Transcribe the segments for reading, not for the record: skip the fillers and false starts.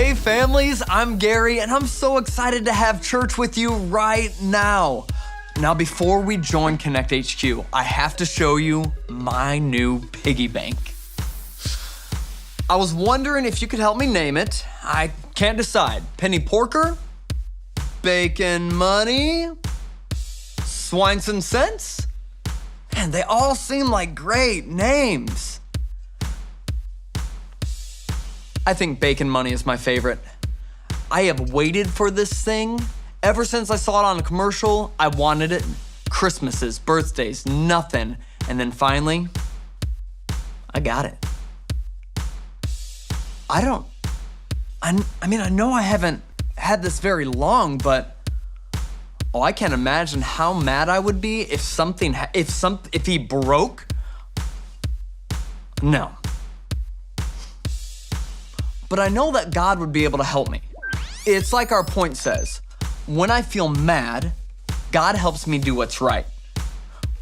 Hey families, I'm Gary and I'm so excited to have church with you right now. Now before we join Connect HQ, I have to show you my new piggy bank. I was wondering if you could help me name it. I can't decide. Penny Porker? Bacon Money? Swines and Cents? Man, they all seem like great names. I think Bacon Money is my favorite. I have waited for this thing ever since I saw it on a commercial. I wanted it. Christmases, birthdays, nothing. And then finally, I got it. I know I haven't had this very long, but I can't imagine how mad I would be if he broke. No. But I know that God would be able to help me. It's like our point says, when I feel mad, God helps me do what's right.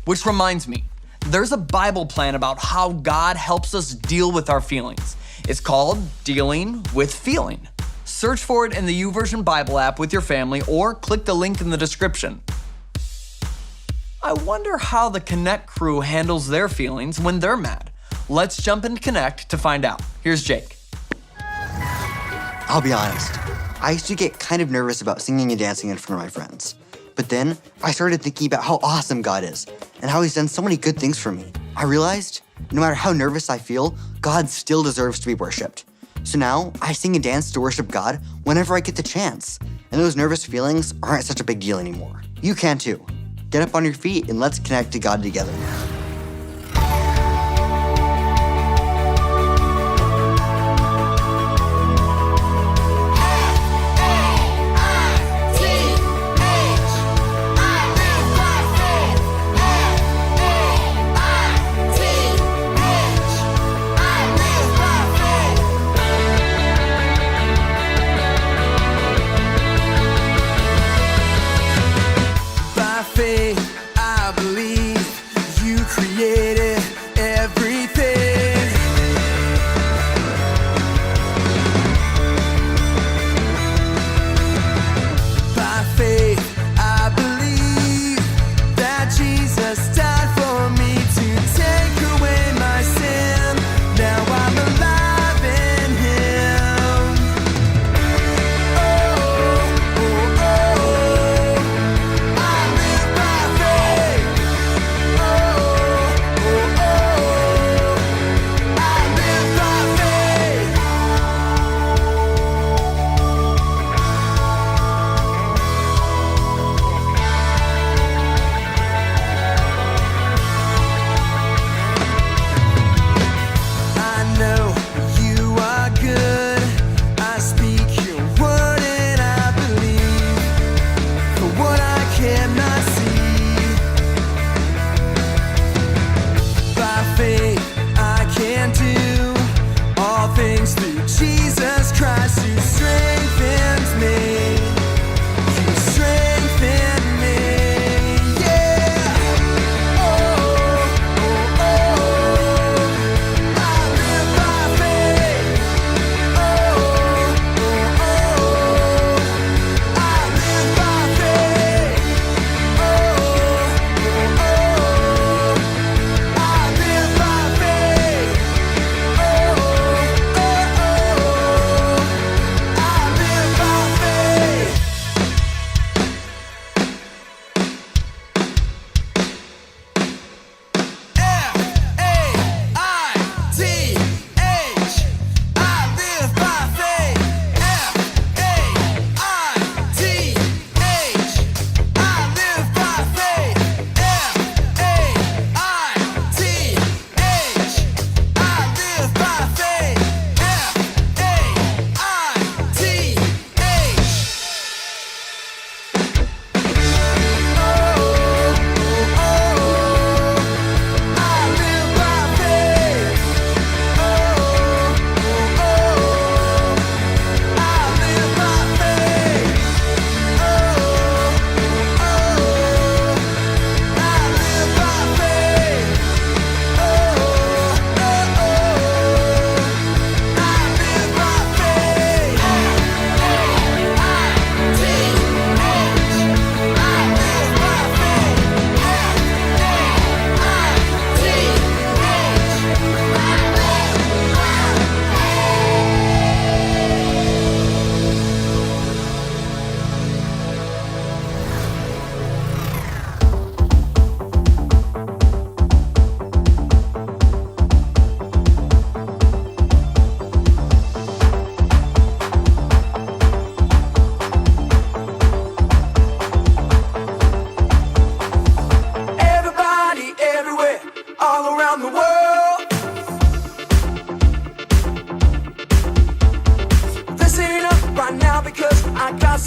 Which reminds me, there's a Bible plan about how God helps us deal with our feelings. It's called Dealing with Feeling. Search for it in the YouVersion Bible app with your family or click the link in the description. I wonder how the Connect crew handles their feelings when they're mad. Let's jump into Connect to find out. Here's Jake. I'll be honest, I used to get kind of nervous about singing and dancing in front of my friends. But then I started thinking about how awesome God is and how he's done so many good things for me. I realized no matter how nervous I feel, God still deserves to be worshiped. So now I sing and dance to worship God whenever I get the chance. And those nervous feelings aren't such a big deal anymore. You can too. Get up on your feet and let's connect to God together.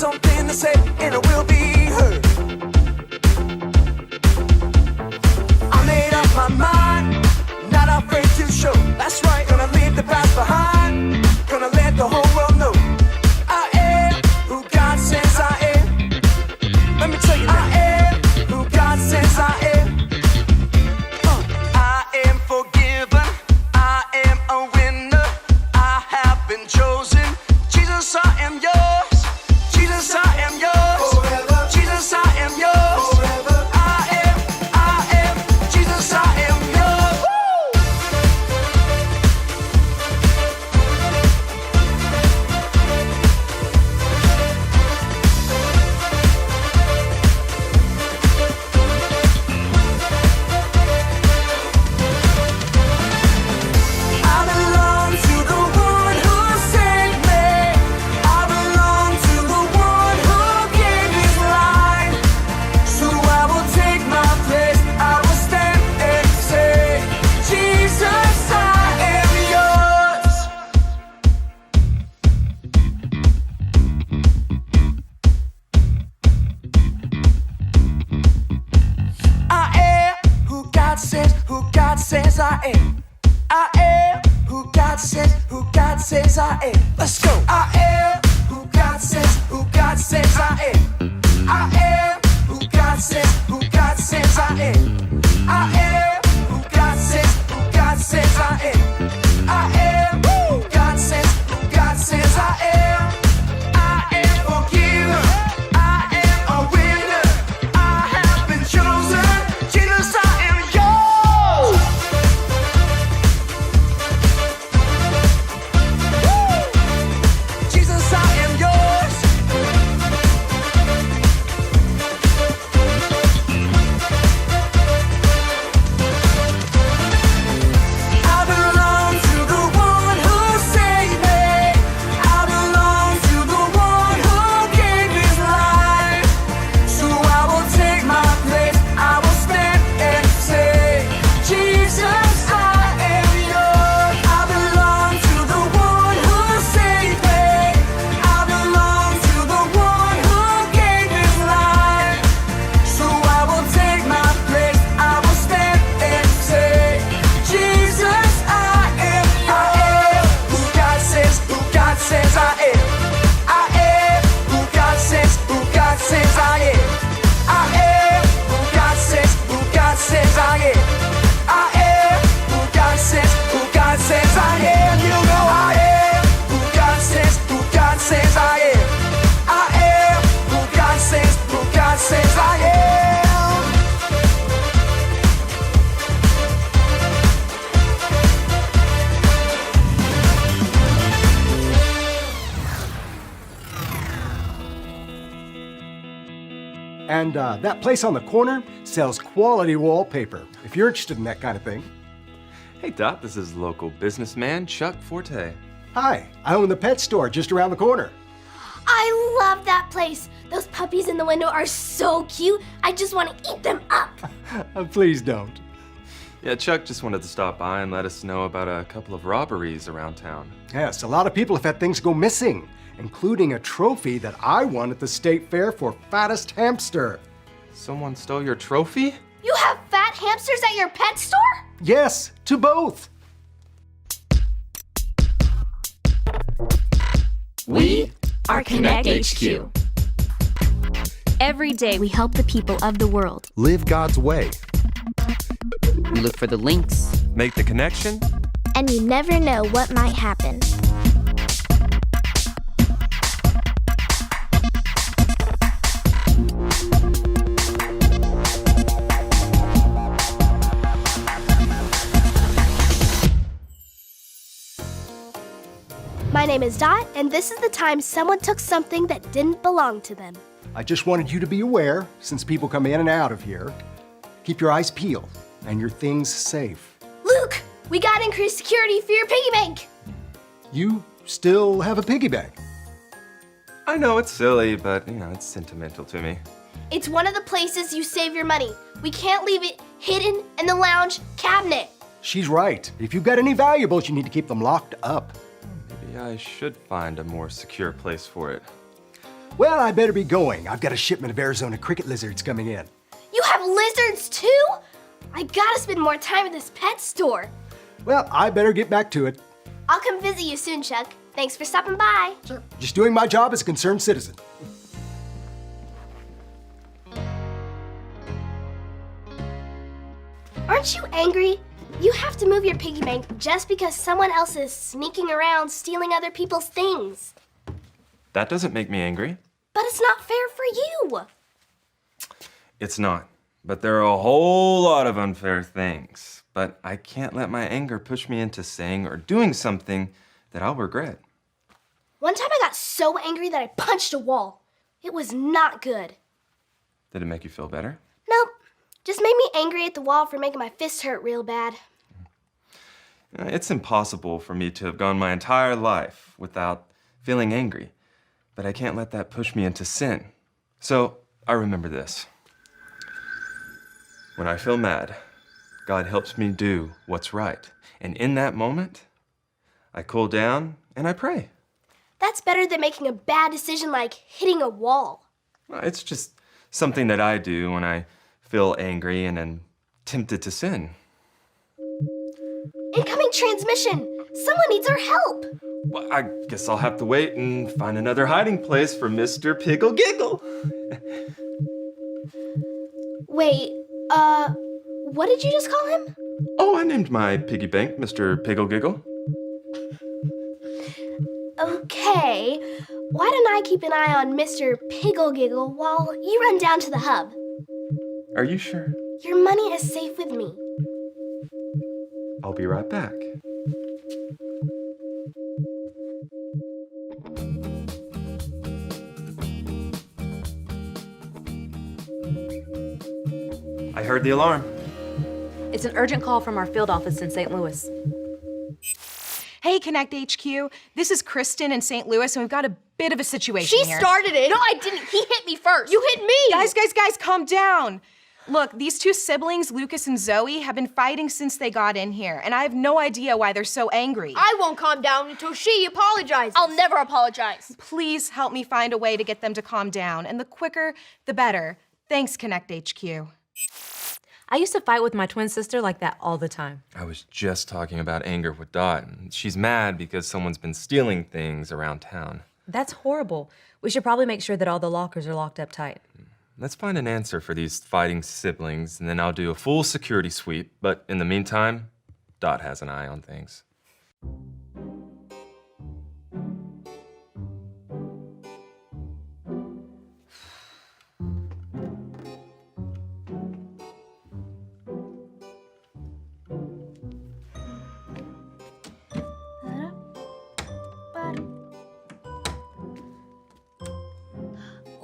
something to say, and it will be heard. I made up my mind, not afraid to show. That's right, gonna leave the past behind. Gonna let the whole world know I am who God says I am. Let me tell you now. I am who God says I am. I am forgiven. I am a winner. I have been chosen. Jesus, I am yours. Jesus, I am yours. Forever. Jesus, I am yours. Forever. I am. Jesus, I am yours. I belong to the one who saved me. I belong to the one who gave his life. So I will take my place. I will stand and say, Jesus, I am yours. I am who God says I am. I am who God says I am. Let's go. I am who God says I am. I am who God says I am. I am who God says I am. I am who God says I am. I am forgiven. I am a winner. I have been chosen. Jesus, I am yours. Jesus, I am yours. I belong to the one who saved me. I belong to the one who gave his life. So I will take my place. I will stand and say, Jesus, I am yours. I belong to the one who saved me. I belong to the one who gave his life. So I will take my place. I will stand and say, Jesus, I am yours. Who God says I am. I am who God says I am. I am who God says I am. I am who God says I am. You know I am who God says I am. I am who God says I am. And that place on the corner sells quality wallpaper, if you're interested in that kind of thing. Hey Dot, this is local businessman Chuck Forte. Hi, I own the pet store just around the corner. I love that place. Those puppies in the window are so cute. I just want to eat them up. Please don't. Yeah, Chuck just wanted to stop by and let us know about a couple of robberies around town. Yes, a lot of people have had things go missing, including a trophy that I won at the state fair for fattest hamster. Someone stole your trophy? You have fat hamsters at your pet store? Yes, to both. We are Connect HQ. Every day we help the people of the world. Live God's way. We look for the links. Make the connection. And you never know what might happen. My name is Dot, and this is the time someone took something that didn't belong to them. I just wanted you to be aware, since people come in and out of here. Keep your eyes peeled and your things safe. Luke, we got increased security for your piggy bank. You still have a piggy bank. I know it's silly, but it's sentimental to me. It's one of the places you save your money. We can't leave it hidden in the lounge cabinet. She's right. If you've got any valuables, you need to keep them locked up. Maybe I should find a more secure place for it. Well, I better be going. I've got a shipment of Arizona cricket lizards coming in. You have lizards too? I gotta spend more time at this pet store. Well, I better get back to it. I'll come visit you soon, Chuck. Thanks for stopping by. Just doing my job as a concerned citizen. Aren't you angry? You have to move your piggy bank just because someone else is sneaking around stealing other people's things. That doesn't make me angry. But it's not fair for you. It's not. But there are a whole lot of unfair things. But I can't let my anger push me into saying or doing something that I'll regret. One time I got so angry that I punched a wall. It was not good. Did it make you feel better? Nope. Just made me angry at the wall for making my fist hurt real bad. It's impossible for me to have gone my entire life without feeling angry. But I can't let that push me into sin. So I remember this. When I feel mad, God helps me do what's right. And in that moment, I cool down and I pray. That's better than making a bad decision like hitting a wall. It's just something that I do when I feel angry and am tempted to sin. Incoming transmission! Someone needs our help! Well, I guess I'll have to wait and find another hiding place for Mr. Piggle Giggle. Wait, what did you just call him? Oh, I named my piggy bank Mr. Piggle Giggle. Okay, why don't I keep an eye on Mr. Piggle Giggle while you run down to the hub? Are you sure? Your money is safe with me. I'll be right back. I heard the alarm. It's an urgent call from our field office in St. Louis. Hey, Connect HQ. This is Kristen in St. Louis, and we've got a bit of a situation She here. started it! No, I didn't! He hit me first! You hit me! Guys, calm down. Look, these two siblings, Lucas and Zoe, have been fighting since they got in here, and I have no idea why they're so angry. I won't calm down until she apologizes. I'll never apologize. Please help me find a way to get them to calm down, and the quicker, the better. Thanks, Connect HQ. I used to fight with my twin sister like that all the time. I was just talking about anger with Dot. She's mad because someone's been stealing things around town. That's horrible. We should probably make sure that all the lockers are locked up tight. Let's find an answer for these fighting siblings, and then I'll do a full security sweep. But in the meantime, Dot has an eye on things.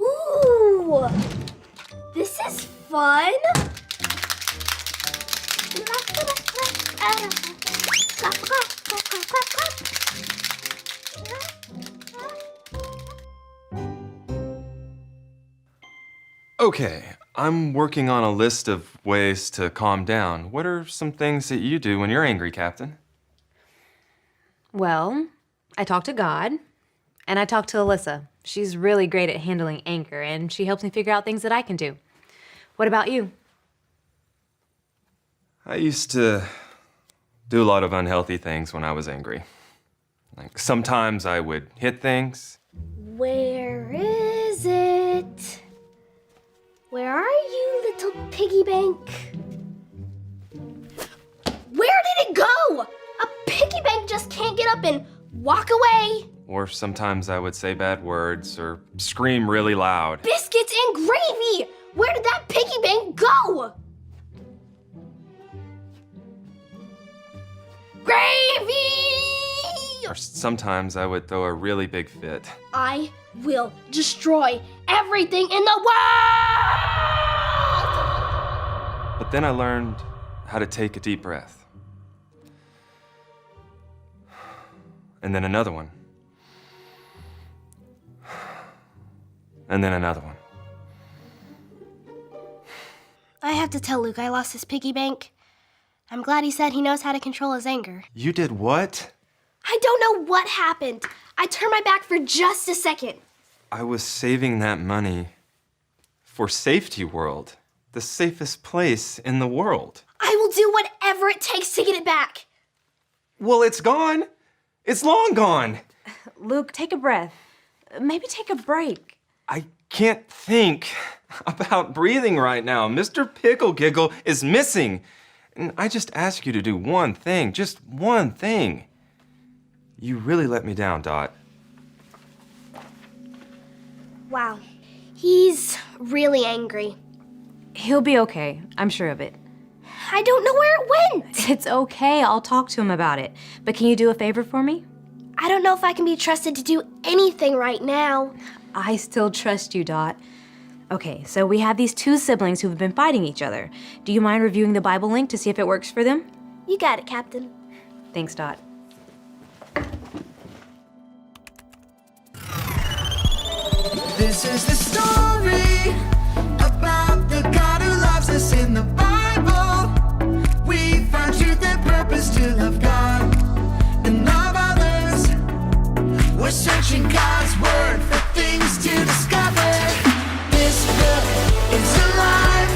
Ooh! This is fun! Okay, I'm working on a list of ways to calm down. What are some things that you do when you're angry, Captain? Well, I talk to God, and I talk to Alyssa. She's really great at handling anger, and she helps me figure out things that I can do. What about you? I used to do a lot of unhealthy things when I was angry. Like sometimes I would hit things. Where is it? Where are you, little piggy bank? Where did it go? A piggy bank just can't get up and walk away. Or sometimes I would say bad words or scream really loud. Biscuits and gravy! Where did that piggy bank go? Gravy! Or sometimes I would throw a really big fit. I will destroy everything in the world! But then I learned how to take a deep breath. And then another one. And then another one. I have to tell Luke I lost his piggy bank. I'm glad he said he knows how to control his anger. You did what? I don't know what happened. I turned my back for just a second. I was saving that money for Safety World, the safest place in the world. I will do whatever it takes to get it back. Well, it's gone. It's long gone. Luke, take a breath. Maybe take a break. I can't think about breathing right now. Mr. Pickle Giggle is missing. And I just ask you to do one thing, just one thing. You really let me down, Dot. Wow. He's really angry. He'll be okay. I'm sure of it. I don't know where it went. It's okay. I'll talk to him about it. But can you do a favor for me? I don't know if I can be trusted to do anything right now. I still trust you, Dot. Okay, so we have these two siblings who've been fighting each other. Do you mind reviewing the Bible link to see if it works for them? You got it, Captain. Thanks, Dot. This is the story about the God who loves us in the Bible. We found truth and purpose to love God and love others. We're searching God's word for things to discover. This book is alive,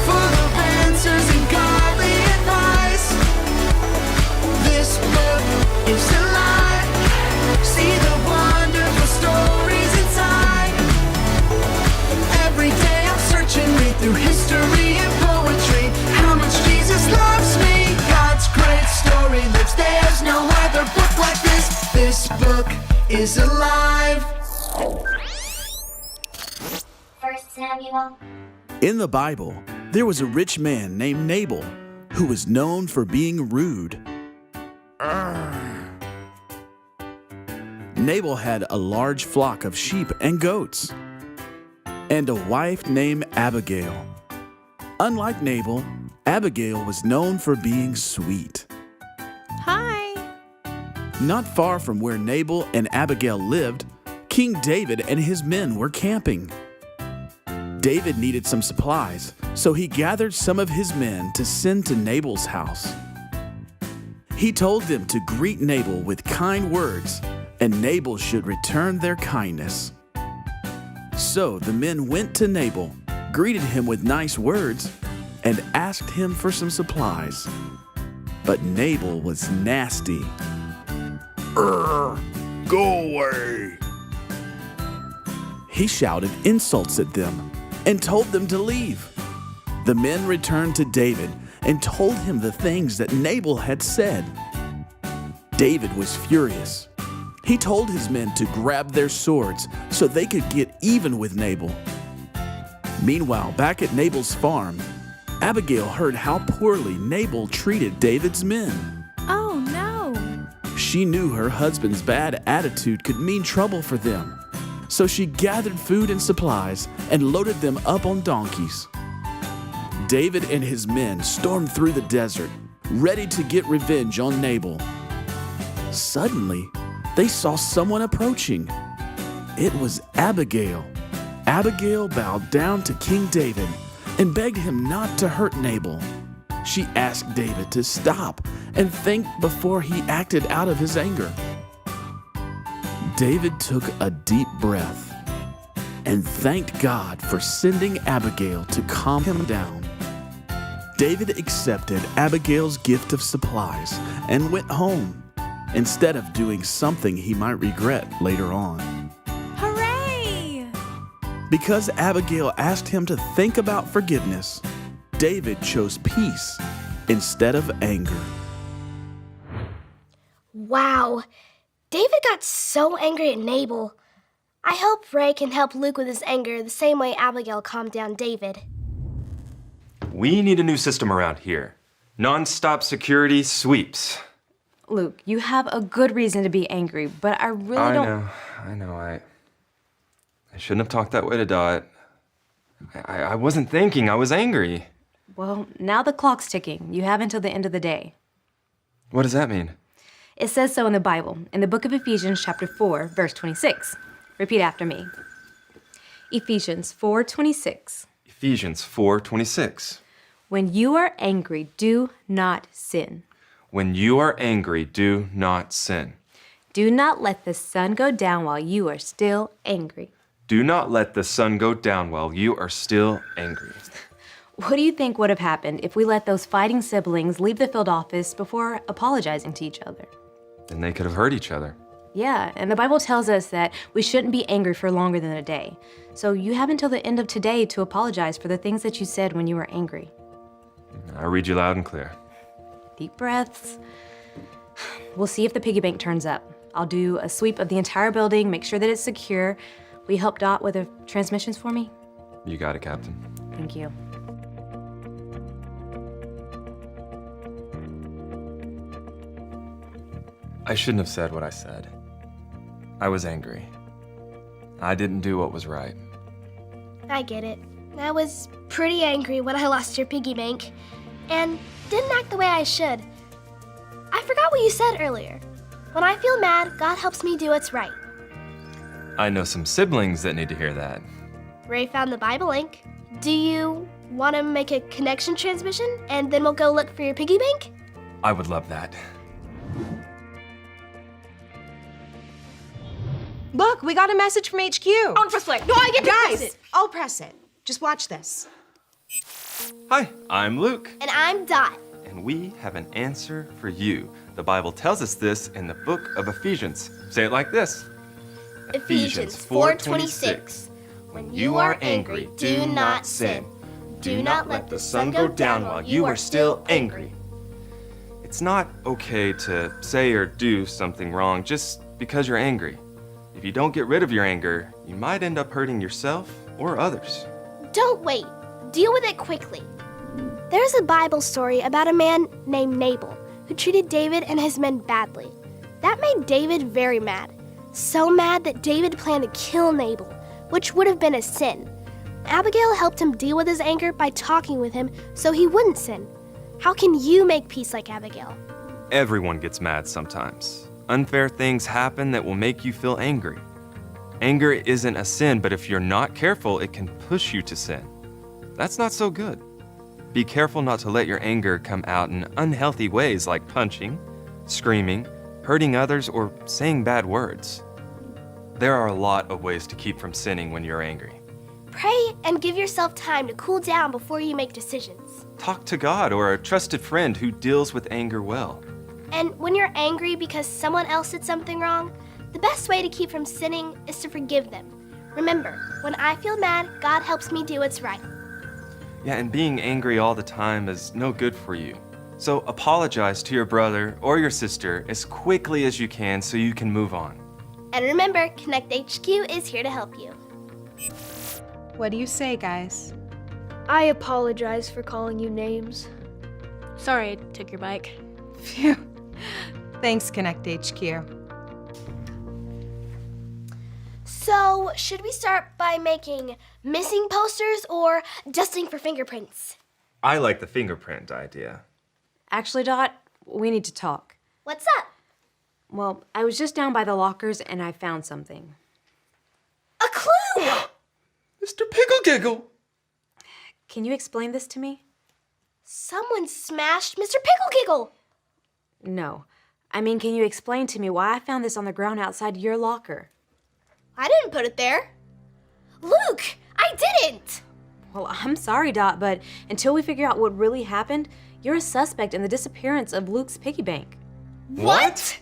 full of answers and godly advice. This book is alive. See the wonderful stories inside. Every day I'm searching, read through history and poetry. How much Jesus loves me. God's great story lives. There's no other book like this. This book is alive. 1 Samuel. In the Bible, there was a rich man named Nabal who was known for being rude. Nabal had a large flock of sheep and goats, and a wife named Abigail. Unlike Nabal, Abigail was known for being sweet. Hi. Not far from where Nabal and Abigail lived, King David and his men were camping. David needed some supplies, so he gathered some of his men to send to Nabal's house. He told them to greet Nabal with kind words, and Nabal should return their kindness. So the men went to Nabal, greeted him with nice words, and asked him for some supplies. But Nabal was nasty. Go away! He shouted insults at them and told them to leave. The men returned to David and told him the things that Nabal had said. David was furious. He told his men to grab their swords so they could get even with Nabal. Meanwhile, back at Nabal's farm, Abigail heard how poorly Nabal treated David's men. Oh, no. She knew her husband's bad attitude could mean trouble for them, so she gathered food and supplies and loaded them up on donkeys. David and his men stormed through the desert, ready to get revenge on Nabal. Suddenly, they saw someone approaching. It was Abigail. Abigail bowed down to King David and begged him not to hurt Nabal. She asked David to stop and think before he acted out of his anger. David took a deep breath and thanked God for sending Abigail to calm him down. David accepted Abigail's gift of supplies and went home, instead of doing something he might regret later on. Hooray! Because Abigail asked him to think about forgiveness, David chose peace instead of anger. Wow. David got so angry at Nabal. I hope Ray can help Luke with his anger the same way Abigail calmed down David. We need a new system around here. Non-stop security sweeps. Luke, you have a good reason to be angry, but I really don't... I know. I shouldn't have talked that way to Dot. I wasn't thinking. I was angry. Well, now the clock's ticking. You have until the end of the day. What does that mean? It says so in the Bible, in the book of Ephesians, chapter 4, verse 26. Repeat after me. Ephesians 4:26. Ephesians 4:26. When you are angry, do not sin. When you are angry, do not sin. Do not let the sun go down while you are still angry. Do not let the sun go down while you are still angry. What do you think would have happened if we let those fighting siblings leave the field office before apologizing to each other? Then they could have hurt each other. Yeah, and the Bible tells us that we shouldn't be angry for longer than a day. So you have until the end of today to apologize for the things that you said when you were angry. I read you loud and clear. Deep breaths. We'll see if the piggy bank turns up. I'll do a sweep of the entire building, make sure that it's secure. Will you help Dot with the transmissions for me? You got it, Captain. Thank you. I shouldn't have said what I said. I was angry. I didn't do what was right. I get it. I was pretty angry when I lost your piggy bank and didn't act the way I should. I forgot what you said earlier. When I feel mad, God helps me do what's right. I know some siblings that need to hear that. Ray found the Bible link. Do you want to make a connection transmission and then we'll go look for your piggy bank? I would love that. Look, we got a message from HQ. On press play. No, I get to press Guys, it. I'll press it. Just watch this. Hi, I'm Luke, And I'm Dot. and we have an answer for you. The Bible tells us this in the book of Ephesians. Say it like this. Ephesians 4:26. When you are angry, do not sin. Do not let the sun go down while you are still angry. It's not okay to say or do something wrong just because you're angry. If you don't get rid of your anger, you might end up hurting yourself or others. Don't wait. Deal with it quickly. There's a Bible story about a man named Nabal who treated David and his men badly. That made David very mad. So mad that David planned to kill Nabal, which would have been a sin. Abigail helped him deal with his anger by talking with him so he wouldn't sin. How can you make peace like Abigail? Everyone gets mad sometimes. Unfair things happen that will make you feel angry. Anger isn't a sin, but if you're not careful, it can push you to sin. That's not so good. Be careful not to let your anger come out in unhealthy ways like punching, screaming, hurting others, or saying bad words. There are a lot of ways to keep from sinning when you're angry. Pray and give yourself time to cool down before you make decisions. Talk to God or a trusted friend who deals with anger well. And when you're angry because someone else did something wrong, the best way to keep from sinning is to forgive them. Remember, when I feel mad, God helps me do what's right. Yeah, and being angry all the time is no good for you. So apologize to your brother or your sister as quickly as you can so you can move on. And remember, Connect HQ is here to help you. What do you say, guys? I apologize for calling you names. Sorry I took your bike. Phew. Thanks, Connect HQ. So, should we start by making missing posters or dusting for fingerprints? I like the fingerprint idea. Actually, Dot, we need to talk. What's up? Well, I was just down by the lockers and I found something. A clue! Mr. Pickle Giggle! Can you explain this to me? Someone smashed Mr. Pickle Giggle! No. I mean, can you explain to me why I found this on the ground outside your locker? I didn't put it there. Luke, I didn't! Well, I'm sorry, Dot, but until we figure out what really happened, you're a suspect in the disappearance of Luke's piggy bank. What?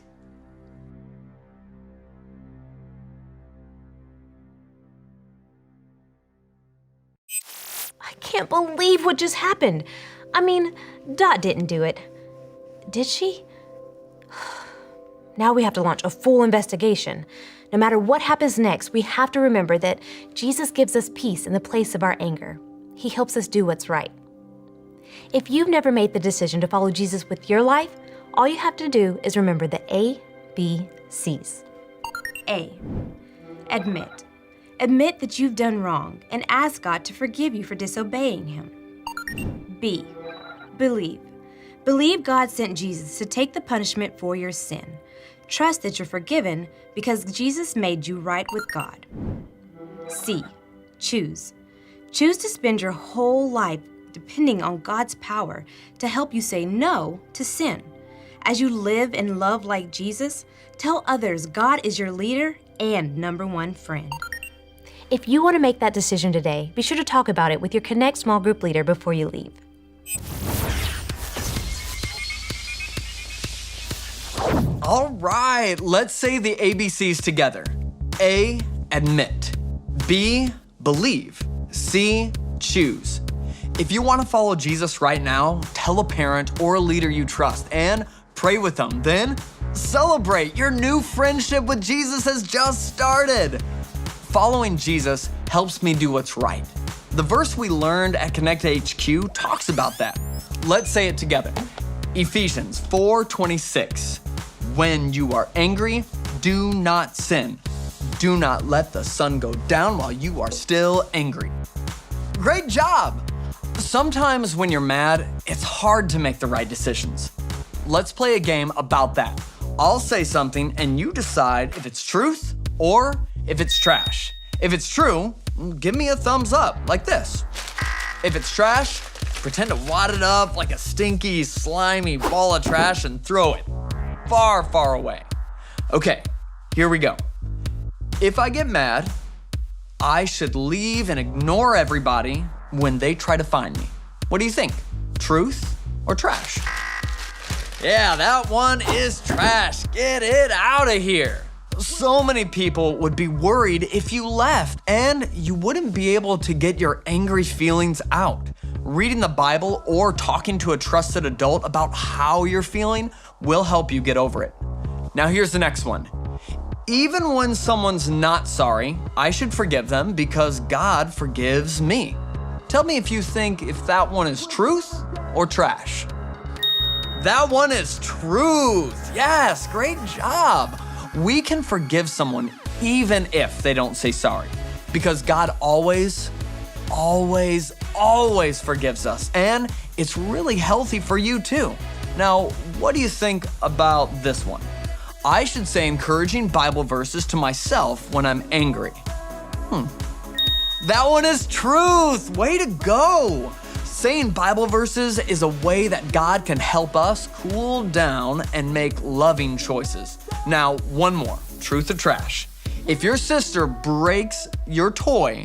I can't believe what just happened. I mean, Dot didn't do it. Did she? Now we have to launch a full investigation. No matter what happens next, we have to remember that Jesus gives us peace in the place of our anger. He helps us do what's right. If you've never made the decision to follow Jesus with your life, all you have to do is remember the ABCs. A. Admit. Admit that you've done wrong and ask God to forgive you for disobeying Him. B. Believe. Believe God sent Jesus to take the punishment for your sin. Trust that you're forgiven because Jesus made you right with God. C. Choose. Choose to spend your whole life depending on God's power to help you say no to sin. As you live and love like Jesus, tell others God is your leader and number one friend. If you want to make that decision today, be sure to talk about it with your Connect small group leader before you leave. All right, let's say the ABCs together. A, admit. B, believe. C, choose. If you want to follow Jesus right now, tell a parent or a leader you trust and pray with them. Then celebrate. Your new friendship with Jesus has just started. Following Jesus helps me do what's right. The verse we learned at Connect HQ talks about that. Let's say it together. Ephesians 4:26. When you are angry, do not sin. Do not let the sun go down while you are still angry. Great job! Sometimes when you're mad, it's hard to make the right decisions. Let's play a game about that. I'll say something and you decide if it's truth or if it's trash. If it's true, give me a thumbs up, like this. If it's trash, pretend to wad it up like a stinky, slimy ball of trash and throw it far, far away. Okay, here we go. If I get mad, I should leave and ignore everybody when they try to find me. What do you think? Truth or trash? Yeah, that one is trash. Get it out of here. So many people would be worried if you left, and you wouldn't be able to get your angry feelings out. Reading the Bible or talking to a trusted adult about how you're feeling will help you get over it. Now here's the next one. Even when someone's not sorry, I should forgive them because God forgives me. Tell me if you think if that one is truth or trash. That one is truth. Yes, great job. We can forgive someone even if they don't say sorry because God always forgives us, and it's really healthy for you too. Now, what do you think about this one? I should say encouraging Bible verses to myself when I'm angry. That one is truth. Way to go. Saying Bible verses is a way that God can help us cool down and make loving choices. Now, one more, truth or trash. If your sister breaks your toy,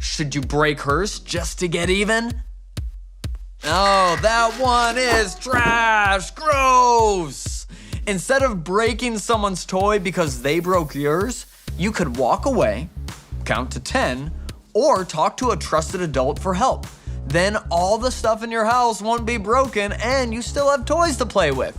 should you break hers just to get even? Oh, that one is trash. Gross. Instead of breaking someone's toy because they broke yours, you could walk away, count to 10, or talk to a trusted adult for help. Then all the stuff in your house won't be broken and you still have toys to play with.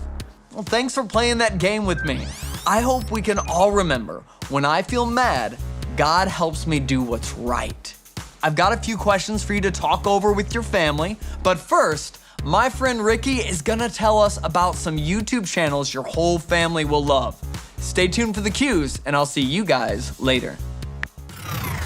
Well, thanks for playing that game with me. I hope we can all remember, when I feel mad, God helps me do what's right. I've got a few questions for you to talk over with your family, but first, my friend Ricky is gonna tell us about some YouTube channels your whole family will love. Stay tuned for the cues, and I'll see you guys later.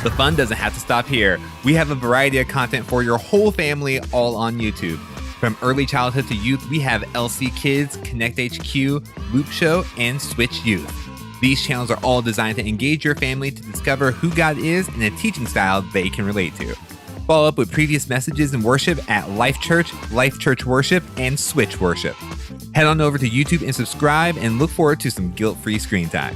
The fun doesn't have to stop here. We have a variety of content for your whole family, all on YouTube. From early childhood to youth, we have LC Kids, Connect HQ, Loop Show, and Switch Youth. These channels are all designed to engage your family to discover who God is in a teaching style they can relate to. Follow up with previous messages and worship at Life Church Worship, and Switch Worship. Head on over to YouTube and subscribe, and look forward to some guilt-free screen time.